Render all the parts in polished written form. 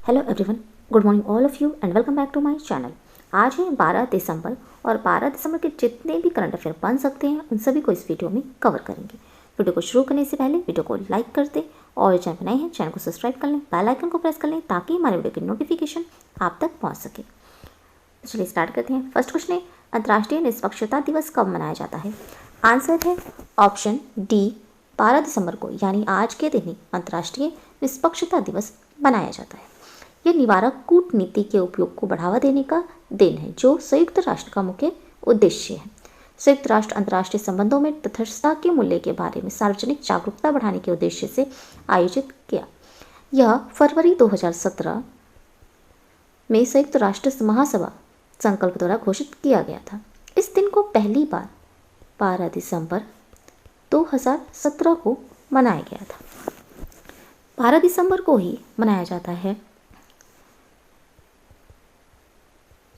Hello everyone, good morning all of you and welcome back to my channel. आज है 12 दिसंबर और 12 दिसंबर के जितने भी करंट अफेयर बन सकते हैं उन सभी को इस वीडियो में कवर करेंगे। वीडियो को शुरू करने से पहले वीडियो को लाइक कर दें और चैनल पर नए हैं चैनल को सब्सक्राइब कर लें, बेल आइकन को प्रेस कर लें ताकि हमारे वीडियो की नोटिफिकेशन आप तक पहुँच सके। तो चलिए स्टार्ट करते हैं। फर्स्ट क्वेश्चन है, अंतर्राष्ट्रीय निष्पक्षता दिवस कब मनाया जाता है? आंसर है ऑप्शन डी, 12 दिसंबर को, यानी आज के दिन ही अंतर्राष्ट्रीय निष्पक्षता दिवस मनाया जाता है। यह निवारक कूटनीति के उपयोग को बढ़ावा देने का दिन है जो संयुक्त राष्ट्र का मुख्य उद्देश्य है। संयुक्त राष्ट्र अंतर्राष्ट्रीय संबंधों में तटस्थता के मूल्य के बारे में सार्वजनिक जागरूकता बढ़ाने के उद्देश्य से आयोजित किया। यह फरवरी 2017 में संयुक्त राष्ट्र महासभा संकल्प द्वारा घोषित किया गया था। इस दिन को पहली बार 12 दिसंबर 2017 को मनाया गया था। 12 दिसंबर को ही मनाया जाता है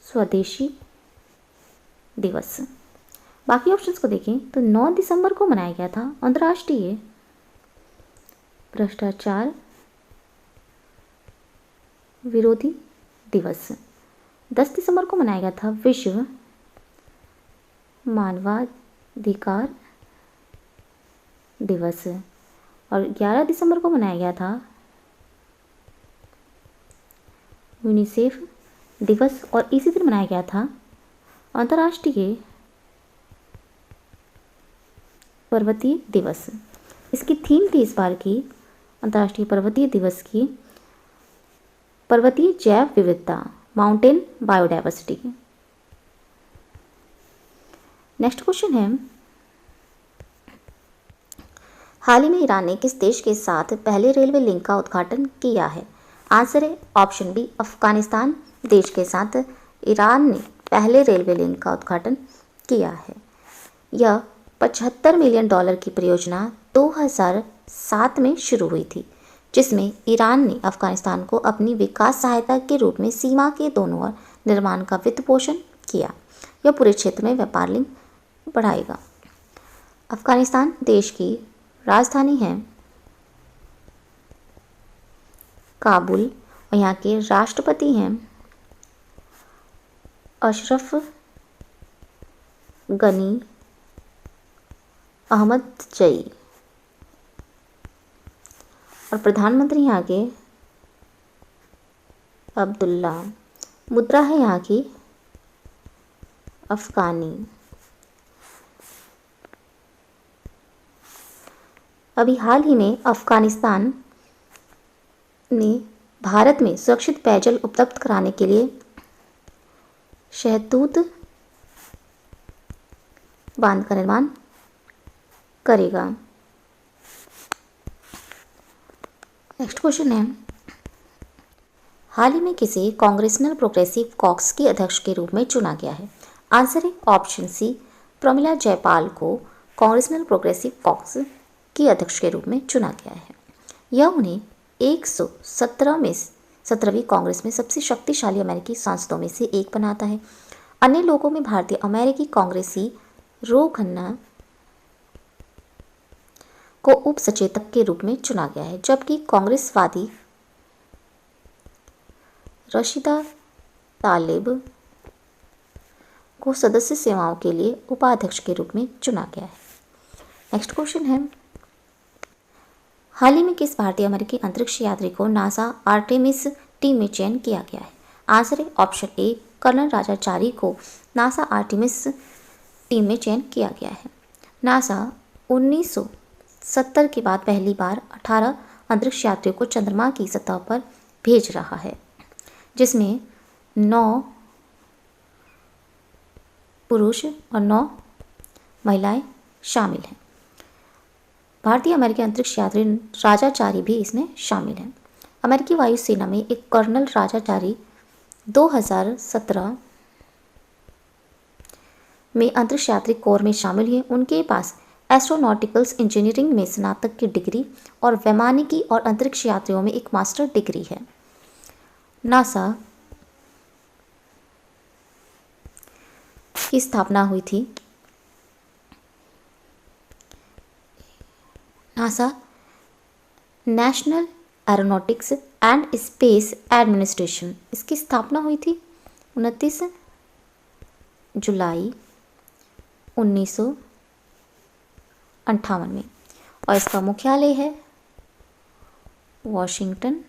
स्वदेशी दिवस। बाकी ऑप्शंस को देखें तो 9 दिसंबर को मनाया गया था अंतर्राष्ट्रीय भ्रष्टाचार विरोधी दिवस। 10 दिसंबर को मनाया गया था विश्व मानवाधिकार दिवस और 11 दिसंबर को मनाया गया था यूनिसेफ दिवस और इसी दिन मनाया गया था अंतर्राष्ट्रीय पर्वतीय दिवस। इसकी थीम थी इस बार की अंतर्राष्ट्रीय पर्वतीय दिवस की पर्वतीय जैव विविधता, माउंटेन बायोडाइवर्सिटी। नेक्स्ट क्वेश्चन है, हाल ही में ईरान ने किस देश के साथ पहले रेलवे लिंक का उद्घाटन किया है? आंसर है ऑप्शन बी, अफगानिस्तान देश के साथ ईरान ने पहले रेलवे लिंक का उद्घाटन किया है। यह $75 मिलियन की परियोजना 2007 में शुरू हुई थी, जिसमें ईरान ने अफगानिस्तान को अपनी विकास सहायता के रूप में सीमा के दोनों ओर निर्माण का वित्त पोषण किया। यह पूरे क्षेत्र में व्यापार लिंक बढ़ाएगा। अफगानिस्तान देश की राजधानी है काबुल और यहाँ के राष्ट्रपति हैं अशरफ गनी अहमदजई और प्रधानमंत्री यहाँ के अब्दुल्ला। मुद्रा है यहाँ की अफगानी। अभी हाल ही में अफगानिस्तान ने भारत में सुरक्षित पेयजल उपलब्ध कराने के लिए शहतूत बांध का निर्माण करेगा। नेक्स्ट क्वेश्चन है, हाल ही में किसे कांग्रेसनल प्रोग्रेसिव कॉक्स के अध्यक्ष के रूप में चुना गया है? आंसर है ऑप्शन सी, प्रमिला जयपाल को कांग्रेसनल प्रोग्रेसिव कॉक्स के अध्यक्ष के रूप में चुना गया है। यह उन्हें 117वीं कांग्रेस में सबसे शक्तिशाली अमेरिकी सांसदों में से एक बनाता है। अन्य लोगों में भारतीय अमेरिकी कांग्रेसी रो खन्ना को उप सचेतक के रूप में चुना गया है, जबकि कांग्रेसवादी रशीदा तालिब को सदस्य सेवाओं के लिए उपाध्यक्ष के रूप में चुना गया है। नेक्स्ट क्वेश्चन है, हाल ही में किस भारतीय अमेरिकी अंतरिक्ष यात्री को नासा आर्टेमिस टीम में चयन किया गया है? आंसर है ऑप्शन ए, कर्नल राजाचारी को नासा आर्टेमिस टीम में चयन किया गया है। नासा 1970 के बाद पहली बार 18 अंतरिक्ष यात्रियों को चंद्रमा की सतह पर भेज रहा है, जिसमें 9 पुरुष और 9 महिलाएं शामिल हैं। भारतीय अमेरिकी अंतरिक्ष यात्री राजाचारी भी इसमें शामिल हैं। अमेरिकी वायुसेना में एक कर्नल राजाचारी 2017 में अंतरिक्ष यात्री कोर में शामिल हैं। उनके पास एस्ट्रोनॉटिकल्स इंजीनियरिंग में स्नातक की डिग्री और वैमानिकी और अंतरिक्ष यात्रियों में एक मास्टर डिग्री है। नासा की स्थापना हुई थी NASA national aeronautics and space administration. इसकी स्थापना हुई थी 29 जुलाई 1958 में और इसका मुख्यालय है वॉशिंगटन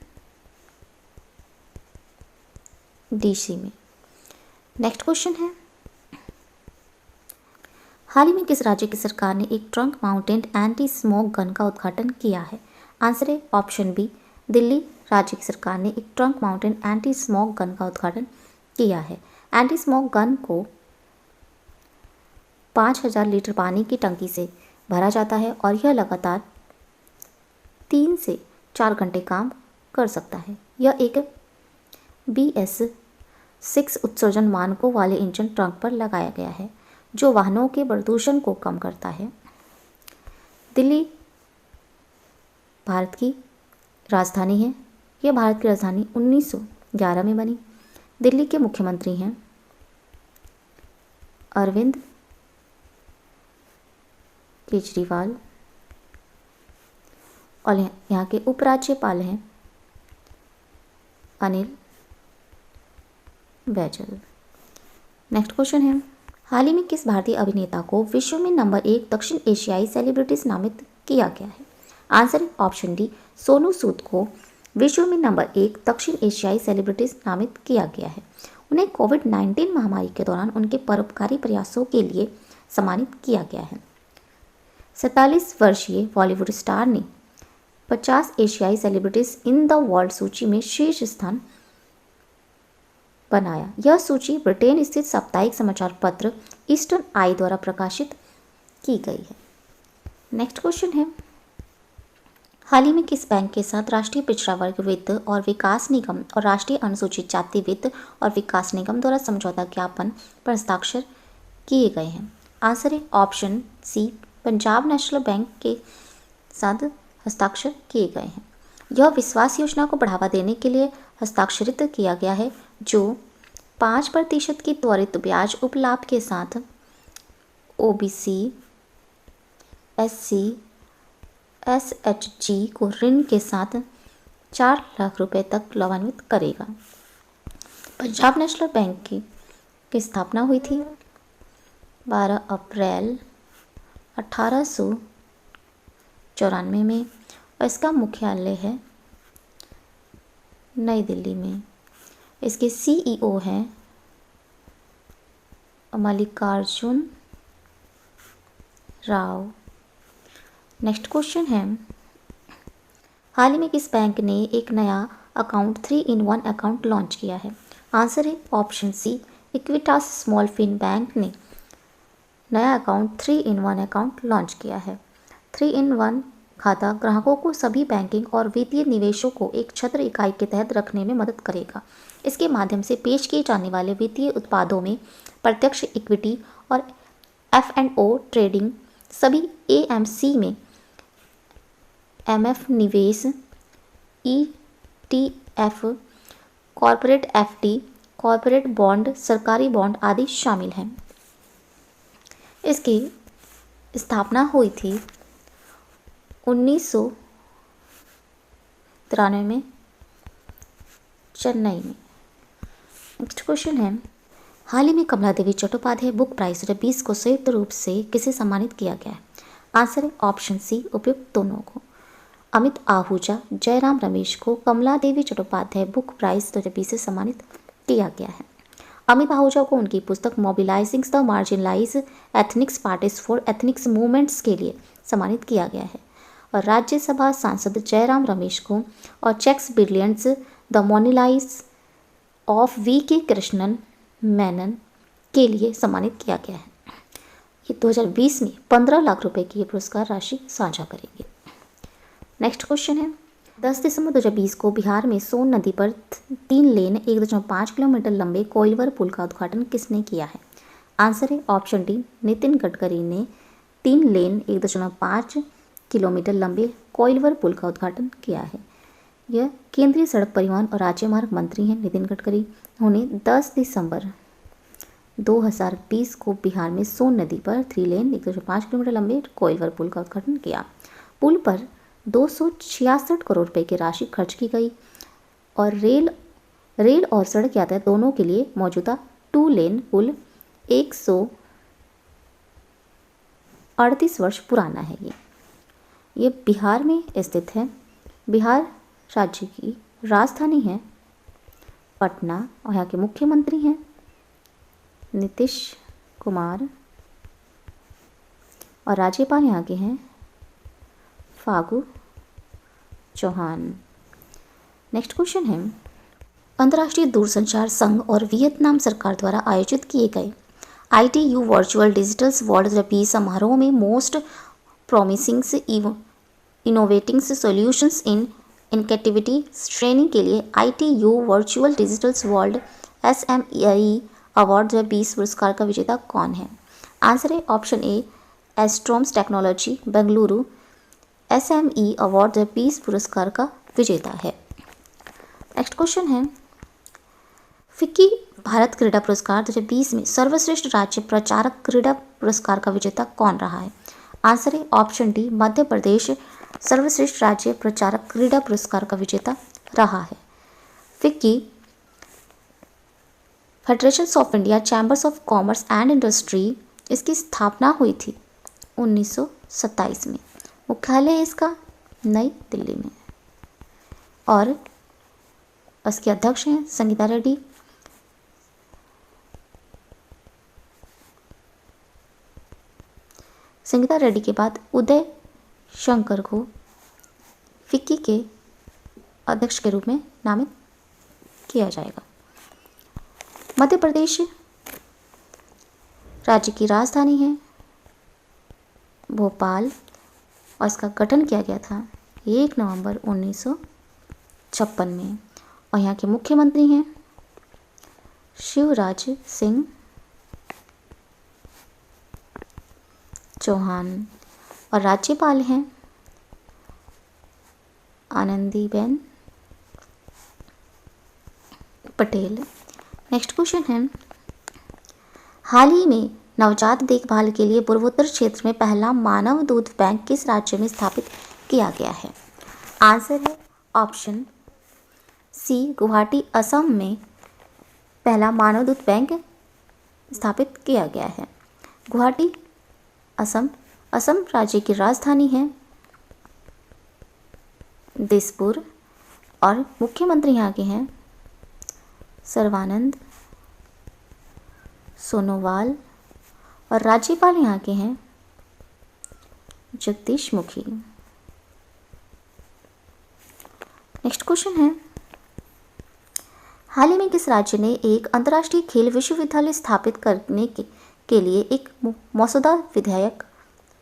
डीसी में। नेक्स्ट क्वेश्चन है, हाल ही में किस राज्य की सरकार ने एक trunk mounted anti smoke gun का उद्घाटन किया है? आंसर है ऑप्शन बी, दिल्ली राज्य की सरकार ने एक trunk mounted anti smoke gun का उद्घाटन किया है। एंटी स्मोक गन को 5000 लीटर पानी की टंकी से भरा जाता है और यह लगातार 3 से 4 घंटे काम कर सकता है। यह एक BS6 उत्सर्जन मानकों वाले इंजन ट्रंक पर लगाया गया है जो वाहनों के प्रदूषण को कम करता है। दिल्ली भारत की राजधानी है। यह भारत की राजधानी 1911 में बनी। दिल्ली के मुख्यमंत्री हैं अरविंद केजरीवाल और यहाँ के उपराज्यपाल हैं अनिल बैजल। नेक्स्ट क्वेश्चन है, हाल ही में किस भारतीय अभिनेता को विश्व में नंबर 1 दक्षिण एशियाई सेलिब्रिटीज नामित किया गया है? Answer option D, Sonu Sood को विश्व में नंबर 1 दक्षिण एशियाई सेलिब्रिटीज नामित किया गया है। उन्हें कोविड-19 महामारी के दौरान उनके परोपकारी प्रयासों के लिए सम्मानित किया गया है। 47 वर्षीय बॉलीवुड स्टार ने 50 एशियाई सेलिब्रिटीज इन द वर्ल्ड सूची में शीर्ष स्थान बनाया। यह सूची ब्रिटेन स्थित साप्ताहिक समाचार पत्र ईस्टर्न आई द्वारा प्रकाशित की गई है। नेक्स्ट क्वेश्चन है, हाल ही में किस बैंक के साथ राष्ट्रीय पिछड़ा वर्ग वित्त और विकास निगम और राष्ट्रीय अनुसूचित जाति वित्त और विकास निगम द्वारा समझौता ज्ञापन पर हस्ताक्षर किए गए हैं? आंसर है option C, Punjab National Bank के साथ हस्ताक्षर किए गए हैं। यह विश्वास योजना को बढ़ावा देने के लिए हस्ताक्षरित किया गया है जो 5% की त्वरित ब्याज उपलाभ के साथ OBC, SC, SHG को ऋण के साथ 4 लाख रुपए तक लाभान्वित करेगा। पंजाब नेशनल बैंक की स्थापना हुई थी 12 अप्रैल 1894 में और इसका मुख्यालय है नई दिल्ली में। इसके CEO हैं मल्लिकार्जुन राव। नेक्स्ट क्वेश्चन है, हाल ही में किस बैंक ने एक नया अकाउंट 3-in-1 अकाउंट लॉन्च किया है? आंसर है option C, Equitas Small Fin Bank ने नया अकाउंट 3-in-1 अकाउंट लॉन्च किया है। 3-in-1 खाता ग्राहकों को सभी बैंकिंग और वित्तीय निवेशों को एक छत्र इकाई के तहत रखने में मदद करेगा। इसके माध्यम से पेश किए जाने वाले वित्तीय उत्पादों में प्रत्यक्ष इक्विटी और F&O ट्रेडिंग, सभी AMC में MF निवेश, ETF, corporate FD, corporate bond, सरकारी बॉन्ड आदि शामिल हैं। इसकी स्थापना हुई थी 1993 में चेन्नई में। नेक्स्ट क्वेश्चन है, हाल ही में कमला देवी चट्टोपाध्याय बुक प्राइज 2020 को संयुक्त रूप से किसे सम्मानित किया गया है? आंसर है ऑप्शन सी, उपयुक्त दोनों को। अमित आहूजा, जयराम रमेश को कमला देवी चट्टोपाध्याय बुक प्राइज 2020 से सम्मानित किया गया है। अमित आहूजा को उनकी पुस्तक mobilising the marginalise ethnics parties for ethnics movements के लिए सम्मानित किया गया है और राज्यसभा सांसद जयराम रमेश को और चेक्स बिलियंस द मोनिलाइज ऑफ VK कृष्णन मेनन के लिए सम्मानित किया गया है। ये 2020 में 15 लाख रुपए की पुरस्कार राशि साझा करेंगे। नेक्स्ट क्वेश्चन है, 10 दिसंबर 2020 को बिहार में सोन नदी पर 3 लेन 1.5 किलोमीटर लंबे कोइलवर पुल का उद्घाटन किसने किया है? आंसर है ऑप्शन डी, नितिन गडकरी ने 3 लेन 1.5 किलोमीटर लंबे कोइलवर पुल का उद्घाटन किया है। यह केंद्रीय सड़क परिवहन और राजमार्ग मंत्री हैं नितिन गडकरी। उन्होंने 10 दिसंबर 2020 को बिहार में सोन नदी पर 3 लेन 1.5 किलोमीटर लंबे कोइलवर पुल का उद्घाटन किया। पुल पर 266 करोड़ रुपए की राशि खर्च की गई और रेल और सड़क यातायात दोनों के लिए मौजूदा 2 लेन पुल 138 वर्ष पुराना है। ये बिहार में स्थित है। बिहार राज्य की राजधानी है पटना और यहाँ के मुख्यमंत्री हैं नीतीश कुमार और राज्यपाल यहाँ के हैं फागू चौहान। नेक्स्ट क्वेश्चन है, अंतर्राष्ट्रीय दूरसंचार संघ और वियतनाम सरकार द्वारा आयोजित किए गए ITU वर्चुअल डिजिटल वर्ल्ड 20 समारोह में most promising innovating solutions in इनकेटिविटी श्रेणी के लिए ITU virtual digital world SMEI award 2020 पुरस्कार का विजेता कौन है? आंसर है option A Astrome's technology Bengaluru SME award 2020 पुरस्कार का विजेता है। नेक्स्ट क्वेश्चन है, फिक्की भारत क्रीड़ा पुरस्कार 2020 में सर्वश्रेष्ठ राज्य प्रचारक क्रीड़ा पुरस्कार का विजेता कौन रहा है? आंसर है ऑप्शन डी मध्य प्रदेश सर्वश्रेष्ठ राज्य प्रचारक क्रीड़ा पुरस्कार का विजेता रहा है। FICCI federation of India chambers of commerce and industry, इसकी स्थापना हुई थी 1927 में। मुख्यालय इसका नई दिल्ली में और इसके अध्यक्ष हैं संगीता रेड्डी। संगीता रेड्डी के बाद उदय शंकर को फिक्की के अध्यक्ष के रूप में नामित किया जाएगा। मध्य प्रदेश राज्य की राजधानी है भोपाल और इसका गठन किया गया था 1 नवंबर 1956 में और यहाँ के मुख्यमंत्री हैं शिवराज सिंह चौहान और राज्यपाल हैं आनंदीबेन पटेल। नेक्स्ट क्वेश्चन है, हाल ही में नवजात देखभाल के लिए पूर्वोत्तर क्षेत्र में पहला मानव दूध बैंक किस राज्य में स्थापित किया गया है? आंसर है ऑप्शन सी गुवाहाटी असम में पहला मानव दूध बैंक स्थापित किया गया है। गुवाहाटी असम राज्य की राजधानी है दिसपुर और मुख्यमंत्री यहाँ के हैं सर्बानंद सोनोवाल और राज्यपाल यहाँ के हैं जगदीश मुखी। नेक्स्ट क्वेश्चन है, हाल ही में किस राज्य ने एक अंतर्राष्ट्रीय खेल विश्वविद्यालय स्थापित करने के लिए एक मसौदा विधेयक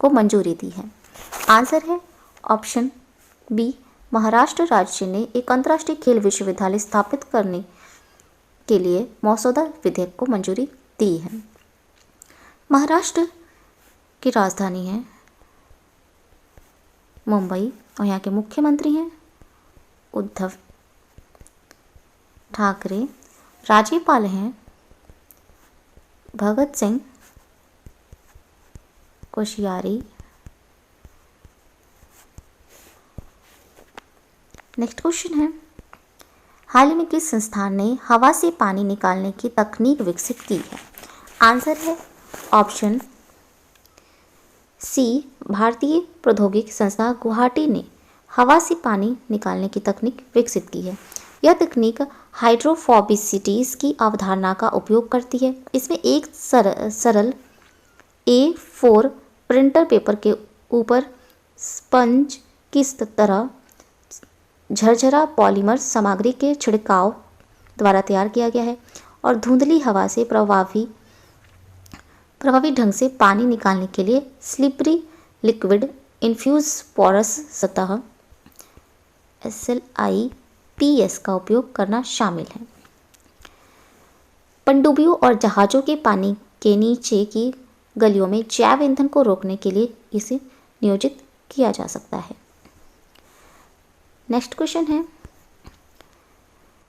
को मंजूरी दी है? आंसर है ऑप्शन बी महाराष्ट्र राज्य ने एक अंतर्राष्ट्रीय खेल विश्वविद्यालय स्थापित करने के लिए मसौदा विधेयक को मंजूरी दी है। महाराष्ट्र की राजधानी है मुंबई और यहाँ के मुख्यमंत्री हैं उद्धव ठाकरे। राज्यपाल हैं भगत सिंह कोश्यारी। नेक्स्ट क्वेश्चन है, हाल ही में किस संस्थान ने हवा से पानी निकालने की तकनीक विकसित की है? आंसर है ऑप्शन सी भारतीय प्रौद्योगिकी संस्थान गुवाहाटी ने हवा से पानी निकालने की तकनीक विकसित की है। यह तकनीक हाइड्रोफोबिसिटीज की अवधारणा का उपयोग करती है। इसमें एक सरल A4 प्रिंटर पेपर के ऊपर स्पंज की तरह झरझरा पॉलीमर सामग्री के छिड़काव द्वारा तैयार किया गया है और धुंधली हवा से प्रभावी ढंग से पानी निकालने के लिए स्लिपरी लिक्विड इन्फ्यूज पोरस सतह SLIPS का उपयोग करना शामिल है। पनडुब्बियों और जहाज़ों के पानी के नीचे की गलियों में जैव ईंधन को रोकने के लिए इसे नियोजित किया जा सकता है। नेक्स्ट क्वेश्चन है,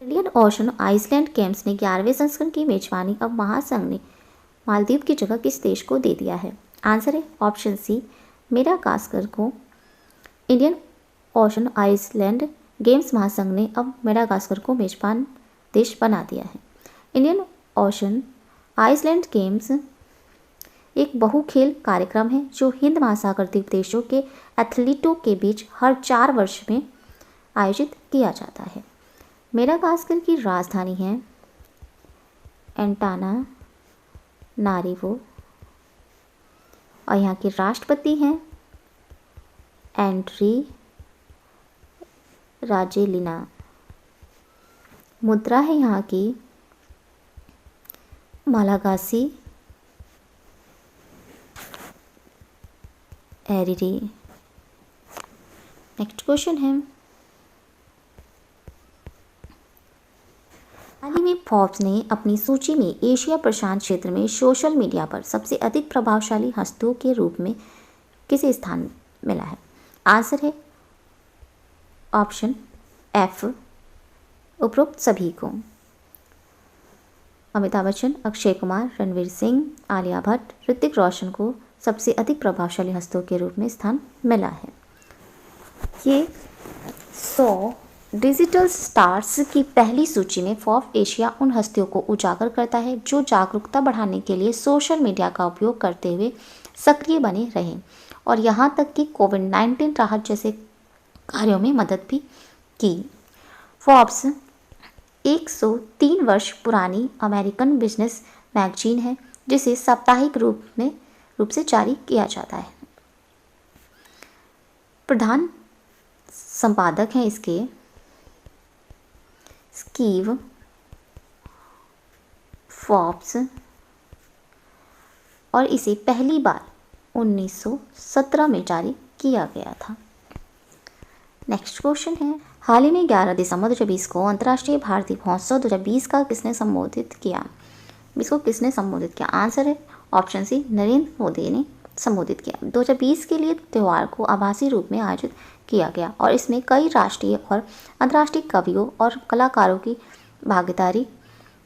इंडियन ओशन आइसलैंड गेम्स ने 11वें संस्करण की मेजबानी अब महासंघ ने मालदीव की जगह किस देश को दे दिया है? आंसर है ऑप्शन सी मेडागास्कर को। इंडियन ओशन आइसलैंड गेम्स महासंघ ने अब मेडागास्कर को मेजबान देश बना दिया है। इंडियन ओशन आइसलैंड गेम्स एक बहुखेल कार्यक्रम है जो हिंद महासागर द्वीप देशों के एथलीटों के बीच हर 4 वर्ष में आयोजित किया जाता है। मेडागास्कर की राजधानी है एंटाना नारिवो और यहाँ के राष्ट्रपति हैं एंड्री राजेलिना। मुद्रा है यहाँ की मालागासी एरिरी। नेक्स्ट क्वेश्चन है, हाल ही में फोर्ब्स ने अपनी सूची में एशिया प्रशांत क्षेत्र में सोशल मीडिया पर सबसे अधिक प्रभावशाली हस्तियों के रूप में किसे स्थान मिला है? आंसर है ऑप्शन एफ, उपरोक्त सभी को। अमिताभ बच्चन, अक्षय कुमार, रणवीर सिंह, आलिया भट्ट, ऋतिक रोशन को सबसे अधिक प्रभावशाली हस्तियों के रूप में स्थान मिला है। ये 100 डिजिटल स्टार्स की पहली सूची में फोर्ब्स एशिया उन हस्तियों को उजागर करता है जो जागरूकता बढ़ाने के लिए सोशल मीडिया का उपयोग करते हुए सक्रिय बने रहे और यहाँ तक कि कोविड-19 राहत जैसे कार्यों में मदद भी की। फोर्ब्स 103 वर्ष पुरानी अमेरिकन बिजनेस मैगजीन है जिसे साप्ताहिक रूप से जारी किया जाता है। प्रधान संपादक हैं इसके स्टीव फोर्ब्स और इसे पहली बार 1917 में जारी किया गया था। नेक्स्ट क्वेश्चन है, हाल ही में 11 दिसंबर 2020 को अंतर्राष्ट्रीय भारतीय महोत्सव 2020 का किसने संबोधित किया? इसको किसने संबोधित किया? आंसर है ऑप्शन सी, नरेंद्र मोदी ने संबोधित किया। 2020 के लिए त्यौहार को आभासी रूप में आयोजित किया गया और इसमें कई राष्ट्रीय और अंतर्राष्ट्रीय कवियों और कलाकारों की भागीदारी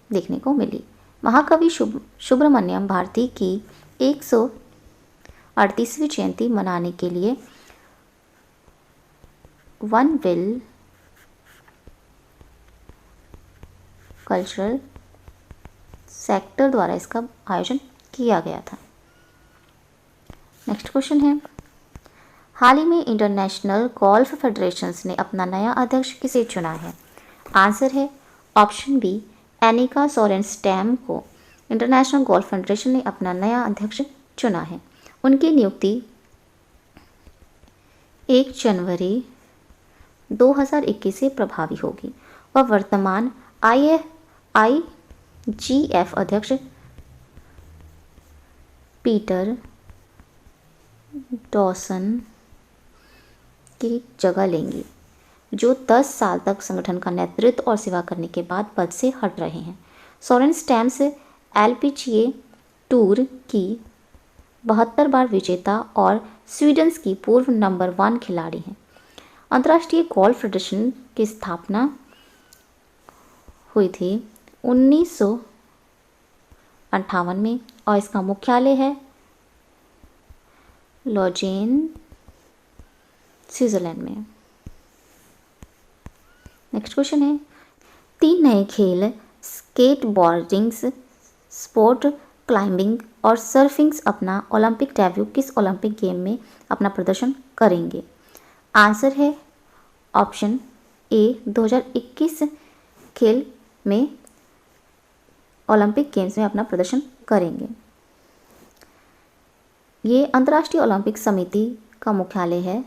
देखने को मिली। महाकवि सुब्रमण्यम भारती की 138वीं जयंती मनाने के लिए वन विल कल्चरल सेक्टर द्वारा इसका आयोजन किया गया था। नेक्स्ट क्वेश्चन है, हाल ही में इंटरनेशनल गोल्फ फेडरेशंस ने अपना नया अध्यक्ष किसे चुना है? आंसर है ऑप्शन बी, एनिका सोरेनस्टैम को इंटरनेशनल गोल्फ फेडरेशन ने अपना नया अध्यक्ष चुना है। उनकी नियुक्ति 1 जनवरी 2021 से प्रभावी होगी। वह वर्तमान IGF अध्यक्ष पीटर डॉसन की जगह लेंगी, जो 10 साल तक संगठन का नेतृत्व और सेवा करने के बाद पद से हट रहे हैं। सोरेनस्टैम LPGA टूर की 72 बार विजेता और स्वीडन की पूर्व नंबर 1 खिलाड़ी हैं। अंतर्राष्ट्रीय गोल्फ फेडरेशन की स्थापना हुई थी 1958 में और इसका मुख्यालय है लॉजेन, स्विट्जरलैंड में। नेक्स्ट क्वेश्चन है, 3 नए खेल स्केटबोर्डिंग, स्पोर्ट क्लाइंबिंग और सर्फिंग अपना ओलंपिक डेब्यू किस ओलंपिक गेम में अपना प्रदर्शन करेंगे? आंसर है ऑप्शन ए, 2021 खेल में ओलंपिक गेम्स में अपना प्रदर्शन करेंगे। ये अंतर्राष्ट्रीय ओलंपिक समिति का मुख्यालय है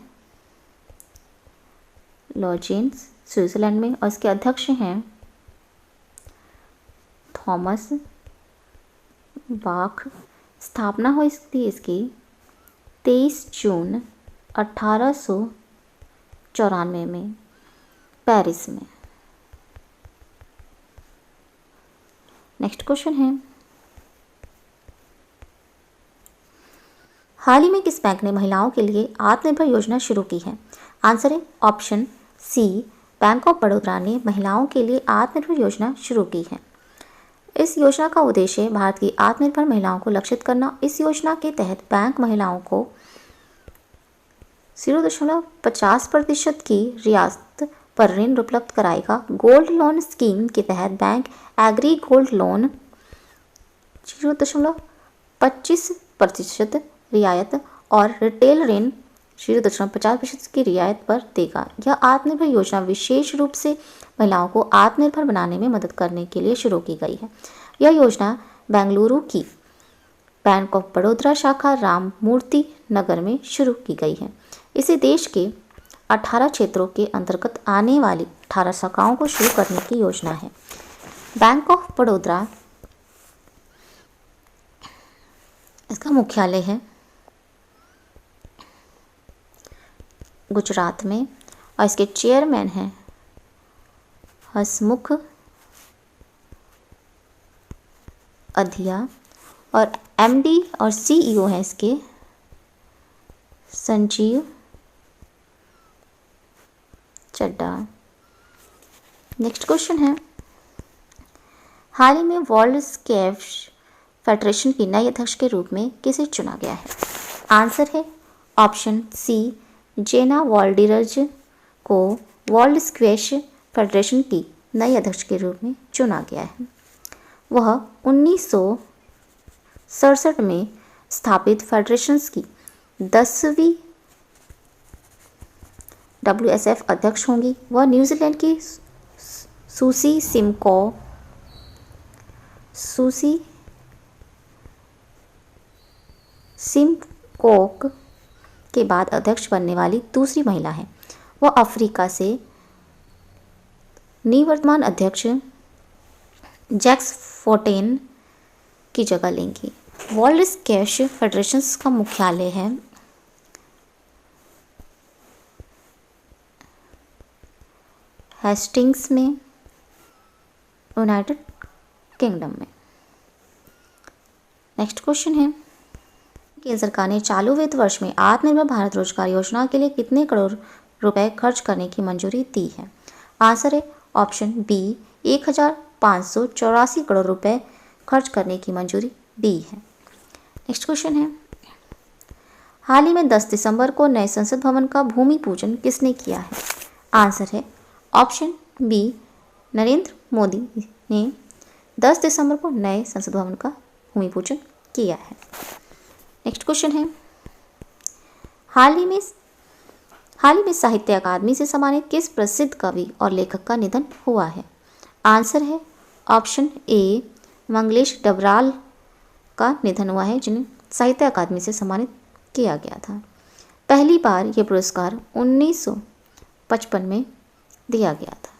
लॉजेन, स्विट्जरलैंड में और इसके अध्यक्ष हैं थॉमस बाख। स्थापना हुई थी इसकी 23 जून 1894 में पेरिस में। नेक्स्ट क्वेश्चन है, हाल ही में किस बैंक ने महिलाओं के लिए आत्मनिर्भर योजना शुरू की है? आंसर है option C, bank of Baroda ने महिलाओं के लिए आत्मनिर्भर योजना शुरू की है। इस योजना का उद्देश्य भारत की आत्मनिर्भर महिलाओं को लक्षित करना। इस योजना के तहत बैंक महिलाओं को 0.50% की रियायत पर ऋण उपलब्ध कराएगा। गोल्ड लोन स्कीम के तहत बैंक एग्री गोल्ड लोन 0.25% रियायत और रिटेल ऋण 0.50% की रियायत पर देगा। यह आत्मनिर्भर योजना विशेष रूप से महिलाओं को आत्मनिर्भर बनाने में मदद करने के लिए शुरू की गई है। यह योजना बेंगलुरु की बैंक ऑफ बड़ौदा शाखा राममूर्ति नगर में शुरू की गई है। इसे देश के 18 क्षेत्रों के अंतर्गत आने वाली 18 शाखाओं को शुरू करने की योजना है। बैंक ऑफ बड़ौदा इसका मुख्यालय है गुजरात में और इसके चेयरमैन हैं हसमुख अधिया और एमडी और सीईओ हैं इसके संजीव चड्डा। नेक्स्ट क्वेश्चन है, हाल ही में वर्ल्ड स्क्वैश फेडरेशन की नए अध्यक्ष के रूप में किसे चुना गया है? आंसर है ऑप्शन सी, जेना वॉल्डिरज को वर्ल्ड स्क्वैश फेडरेशन की नई अध्यक्ष के रूप में चुना गया है। वह 1967 में स्थापित फेडरेशंस की 10वीं WSF अध्यक्ष होंगी। वह न्यूजीलैंड की सूसी सिमकोक के बाद अध्यक्ष बनने वाली दूसरी महिला है। वह अफ्रीका से निवर्तमान अध्यक्ष जैक्स फोर्टेन की जगह लेंगी। वर्ल्ड स्क्वैश फेडरेशन का मुख्यालय है हेस्टिंग्स में, यूनाइटेड किंगडम में। नेक्स्ट क्वेश्चन है, केंद्र सरकार ने चालू वित्त वर्ष में आत्मनिर्भर भारत रोजगार योजना के लिए कितने करोड़ रुपए खर्च करने की मंजूरी दी है? आंसर है ऑप्शन बी, 1584 करोड़ रुपए खर्च करने की मंजूरी दी है। नेक्स्ट क्वेश्चन है, हाल ही में 10 दिसंबर को नए संसद भवन का भूमि पूजन किसने किया है? आंसर है ऑप्शन बी, नरेंद्र मोदी ने 10 दिसंबर को नए संसद भवन का भूमि पूजन किया है। नेक्स्ट क्वेश्चन है, हाल ही में साहित्य अकादमी से सम्मानित किस प्रसिद्ध कवि और लेखक का निधन हुआ है? आंसर है ऑप्शन ए, मंगलेश डबराल का निधन हुआ है, जिन्हें साहित्य अकादमी से सम्मानित किया गया था। पहली बार यह पुरस्कार 1955 में दिया गया था।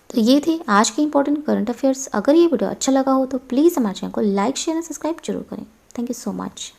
तो ये थे आज के इंपॉर्टेंट करंट अफेयर्स। अगर ये वीडियो अच्छा लगा हो तो प्लीज़ हमारे चैनल को लाइक, शेयर और सब्सक्राइब जरूर करें। Thank you so much.